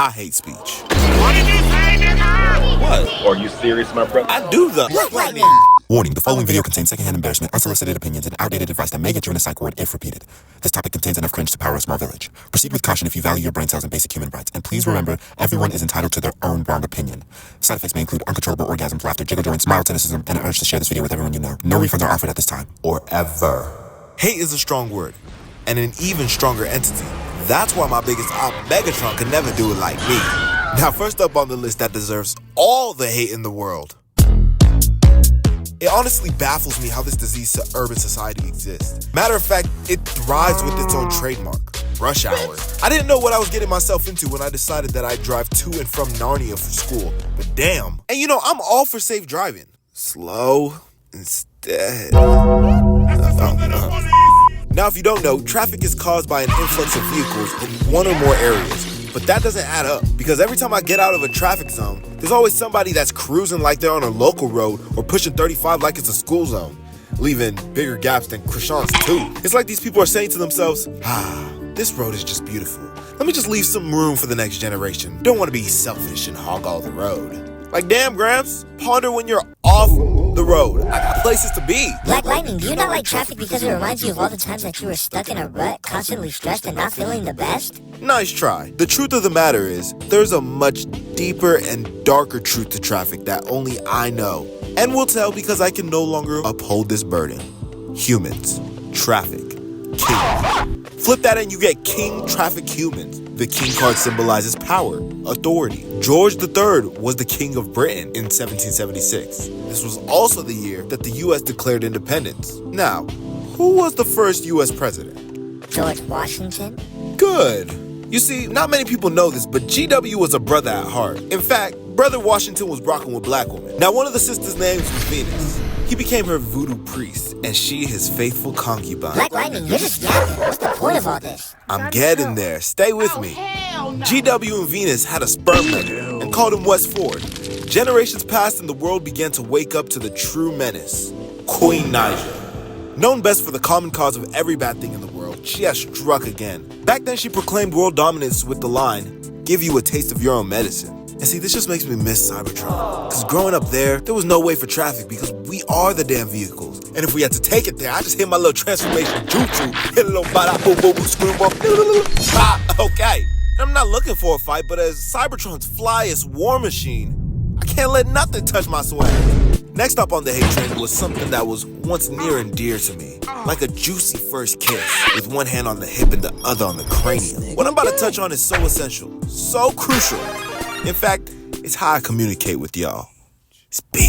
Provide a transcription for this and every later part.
I hate speech. What did you say, nigga? What? Are you serious, my brother? I do the Black Lightning. Warning, the following video contains secondhand embarrassment, unsolicited opinions, and outdated advice that may get you in a psych ward if repeated. This topic contains enough cringe to power a small village. Proceed with caution if you value your brain cells and basic human rights. And please remember, everyone is entitled to their own wrong opinion. Side effects may include uncontrollable orgasms, laughter, jiggle joints, mild cynicism, and an urge to share this video with everyone you know. No refunds are offered at this time, or ever. Hate is a strong word, and an even stronger entity. That's why my biggest op, Megatron, could never do it like me. Now, first up on the list that deserves all the hate in the world. It honestly baffles me how this disease to urban society exists. Matter of fact, it thrives with its own trademark, rush hour. I didn't know what I was getting myself into when I decided that I'd drive to and from Narnia for school, but damn. And you know, I'm all for safe driving. Slow instead. Now, if you don't know, traffic is caused by an influx of vehicles in one or more areas. But that doesn't add up, because every time I get out of a traffic zone, there's always somebody that's cruising like they're on a local road or pushing 35 like it's a school zone, leaving bigger gaps than croissants too. It's like these people are saying to themselves, this road is just beautiful. Let me just leave some room for the next generation. Don't want to be selfish and hog all the road. Like, damn, Gramps, ponder when you're off the road. I got places to be. Black Lightning, do you not like traffic because it reminds you of all the times that you were stuck in a rut, constantly stressed and not feeling the best? Nice try. The truth of the matter is, there's a much deeper and darker truth to traffic that only I know, and will tell because I can no longer uphold this burden. Humans. Traffic. King. Flip that and you get King Traffic Humans. The king card symbolizes power, authority. George III was the king of Britain in 1776. This was also the year that the U.S. declared independence. Now, who was the first U.S. president? George Washington. Good. You see, not many people know this, but GW was a brother at heart. In fact, Brother Washington was rocking with black women. Now, one of the sisters' names was Venus. He became her voodoo priest, and she his faithful concubine. Black Lightning, you're just yapping. What's the point of all this? I'm getting there. Stay with me. GW and Venus had a sperm donor and called him West Ford. Generations passed and the world began to wake up to the true menace, Queen Naija. Known best for the common cause of every bad thing in the world, she has struck again. Back then, she proclaimed world dominance with the line, "Give you a taste of your own medicine." And see, this just makes me miss Cybertron. Because growing up there was no way for traffic because we are the damn vehicles. And if we had to take it there, I just hit my little transformation jutsu, hit a little bada boom boom screw bump, pop. Okay. I'm not looking for a fight, but as Cybertron's flyest war machine, I can't let nothing touch my swag. Next up on the hate train was something that was once near and dear to me. Like a juicy first kiss, with one hand on the hip and the other on the cranium. What I'm about to touch on is so essential, so crucial. In fact, it's how I communicate with y'all. Speech.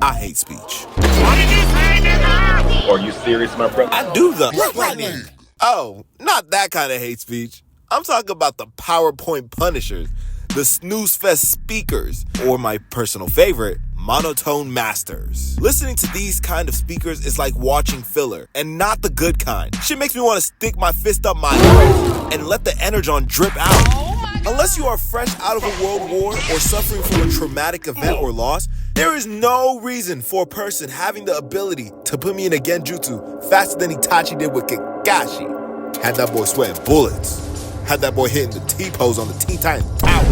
I hate speech. What did you say, nigga? Are you serious, my brother? I do the Black Lightning. Oh, not that kind of hate speech. I'm talking about the PowerPoint punishers, the snooze fest speakers, or my personal favorite, monotone masters. Listening to these kind of speakers is like watching filler, and not the good kind. Shit makes me want to stick my fist up my nose and let the energon drip out. Unless you are fresh out of a world war or suffering from a traumatic event or loss, there is no reason for a person having the ability to put me in a genjutsu faster than Itachi did with Kakashi. Had that boy sweating bullets. Had that boy hitting the T-pose on the Teen Titans Tower.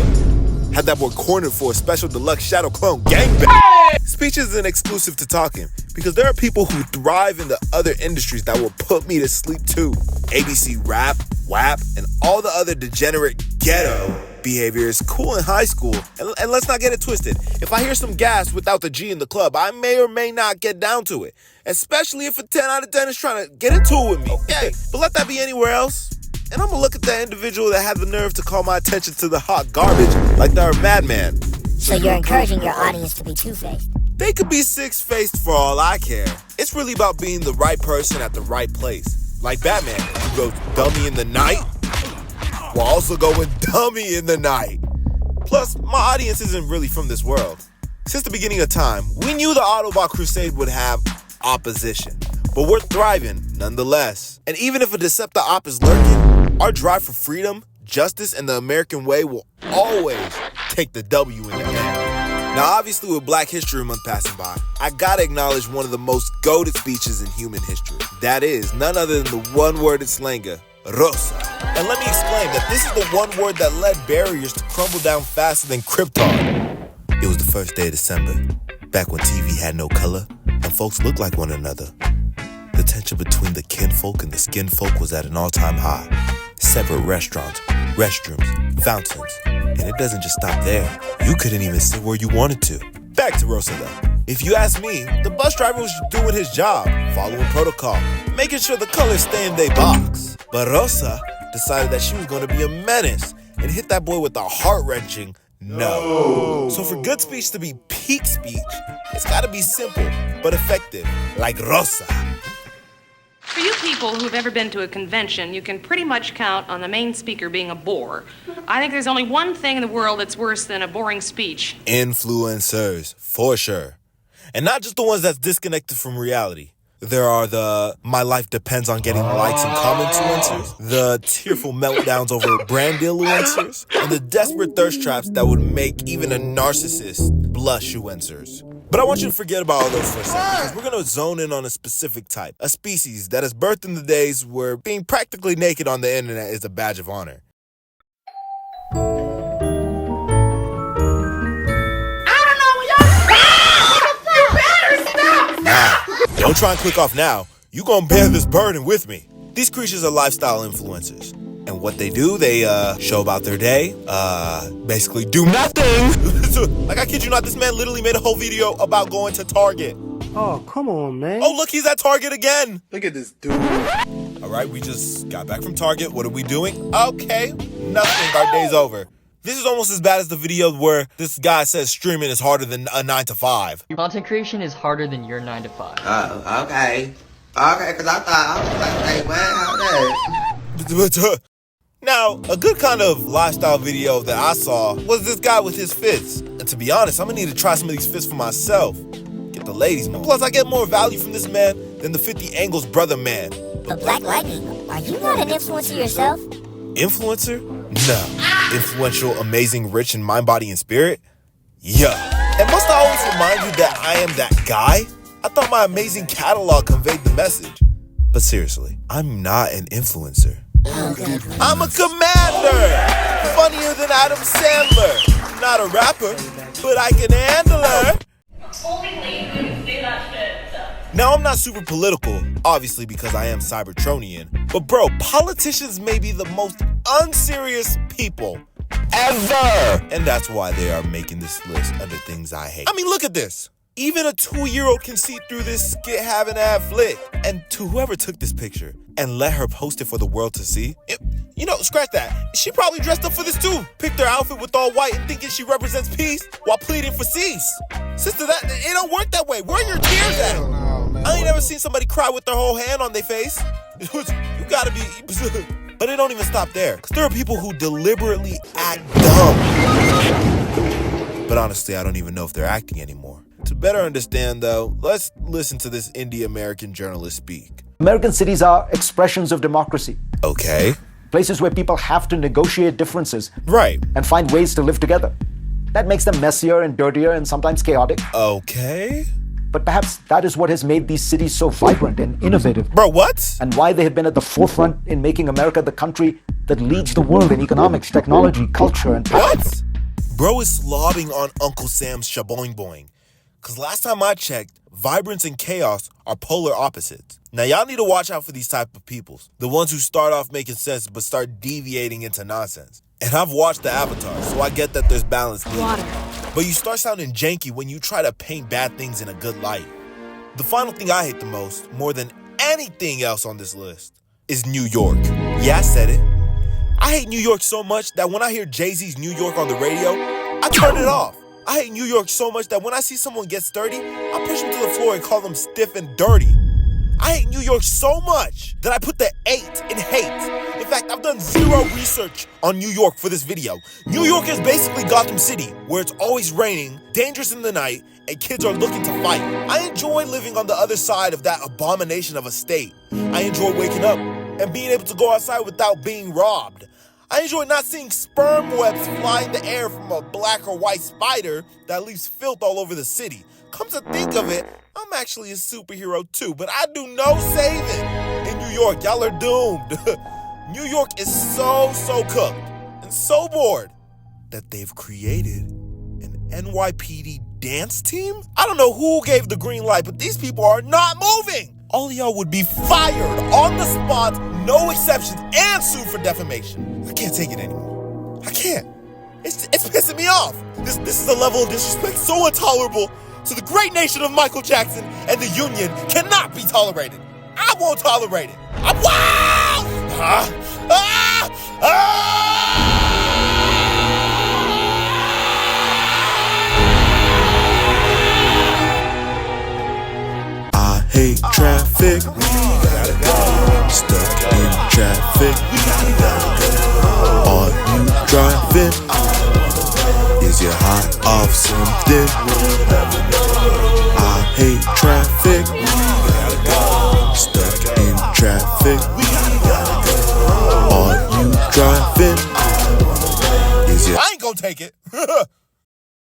Had that boy cornered for a special deluxe Shadow Clone gangbang. Speech isn't exclusive to talking, because there are people who thrive in the other industries that will put me to sleep too. ABC rap, WAP, and all the other degenerate ghetto behavior is cool in high school. And let's not get it twisted. If I hear some gas without the G in the club, I may or may not get down to it. Especially if a 10 out of 10 is trying to get into it with me. Okay, but let that be anywhere else. And I'm gonna look at that individual that had the nerve to call my attention to the hot garbage like they're a madman. So you're encouraging your audience to be two-faced? They could be six-faced for all I care. It's really about being the right person at the right place. Like Batman, who goes dummy in the night, while also going dummy in the night. Plus, my audience isn't really from this world. Since the beginning of time, we knew the Autobot Crusade would have opposition. But we're thriving nonetheless. And even if a Decepticon is lurking, our drive for freedom, justice, and the American way will always take the W in the end. Now, obviously, with Black History Month passing by, I gotta acknowledge one of the most goated speeches in human history. That is none other than the one-worded slanger Rosa. And let me explain that this is the one word that led barriers to crumble down faster than Krypton. It was the first day of December, back when TV had no color and folks looked like one another. The tension between the kinfolk and the skinfolk was at an all-time high. Separate restaurants, restrooms, fountains, and it doesn't just stop there. You couldn't even sit where you wanted to. Back to Rosa though. If you ask me, the bus driver was doing his job, following protocol, making sure the colors stay in their box. But Rosa decided that she was going to be a menace and hit that boy with a heart-wrenching no. So for good speech to be peak speech, it's got to be simple but effective, like Rosa. For you people who've ever been to a convention, you can pretty much count on the main speaker being a bore. I think there's only one thing in the world that's worse than a boring speech. Influencers, for sure. And not just the ones that's disconnected from reality. There are the my life depends on getting likes and comments influencers, the tearful meltdowns over brand influencers, and the desperate thirst traps that would make even a narcissist blush influencers. But I want you to forget about all those for a second, because we're going to zone in on a specific type, a species that is birthed in the days where being practically naked on the internet is a badge of honor. Don't try and click off now. You gonna bear this burden with me. These creatures are lifestyle influencers. And what they do, they show about their day, basically do nothing. Like, I kid you not, this man literally made a whole video about going to Target. Oh, come on, man. Oh, look, he's at Target again. Look at this dude. All right, we just got back from Target. What are we doing? Okay, nothing. Our day's over. This is almost as bad as the video where this guy says streaming is harder than a 9 to 5. Content creation is harder than your 9 to 5. Oh, okay. Okay, because I thought, I was like, hey, what? Now, a good kind of lifestyle video that I saw was this guy with his fits. And to be honest, I'm gonna need to try some of these fits for myself. Get the ladies more. Plus, I get more value from this man than the 50 Angles brother man. But Black Lightning, are you not an influencer yourself? Influencer? No. Influential, amazing, rich in mind, body, and spirit? Yeah. And must I always remind you that I am that guy? I thought my amazing catalog conveyed the message. But seriously, I'm not an influencer. I'm a commander! Funnier than Adam Sandler. Not a rapper, but I can handle her. Now, I'm not super political, obviously because I am Cybertronian. But bro, politicians may be the most unserious people ever. And that's why they are making this list under things I hate. I mean, look at this. Even a 2-year-old can see through this skit having ad flick. And to whoever took this picture and let her post it for the world to see, scratch that. She probably dressed up for this too. Picked her outfit with all white and thinking she represents peace while pleading for cease. Sister, it don't work that way. Where are your tears at? I ain't never seen somebody cry with their whole hand on their face. You gotta be... But it don't even stop there. Because there are people who deliberately act dumb. But honestly, I don't even know if they're acting anymore. To better understand, though, let's listen to this indie American journalist speak. American cities are expressions of democracy. Okay. Places where people have to negotiate differences. Right. And find ways to live together. That makes them messier and dirtier and sometimes chaotic. Okay. But perhaps that is what has made these cities so vibrant and innovative. Bro, what? And why they have been at the forefront in making America the country that leads the world in economics, technology, culture, and power. What? Bro is slobbing on Uncle Sam's shaboing boing. Because last time I checked, vibrance and chaos are polar opposites. Now, y'all need to watch out for these type of peoples. The ones who start off making sense but start deviating into nonsense. And I've watched the Avatar, so I get that there's balance needed. But you start sounding janky when you try to paint bad things in a good light. The final thing I hate the most, more than anything else on this list, is New York. Yeah, I said it. I hate New York so much that when I hear Jay-Z's New York on the radio, I turn it off. I hate New York so much that when I see someone get sturdy, I push them to the floor and call them stiff and dirty. I hate New York so much that I put the 8 in hate. In fact, I've done zero research on New York for this video. New York is basically Gotham City, where it's always raining, dangerous in the night, and kids are looking to fight. I enjoy living on the other side of that abomination of a state. I enjoy waking up and being able to go outside without being robbed. I enjoy not seeing sperm webs fly in the air from a black or white spider that leaves filth all over the city. Come to think of it, I'm actually a superhero too, but I do no saving. In New York, y'all are doomed. New York is so cooked and so bored that they've created an NYPD dance team? I don't know who gave the green light, but these people are not moving. All of y'all would be fired on the spot, no exceptions, and sued for defamation. I can't take it anymore. I can't. It's pissing me off. This is a level of disrespect so intolerable to the great nation of Michael Jackson, and the union cannot be tolerated. I won't tolerate it. I hate traffic. Stuck in traffic. Are you driving? Is you high off something? I hate traffic. Stuck in traffic. Are you driving? Is you? I ain't gonna take it.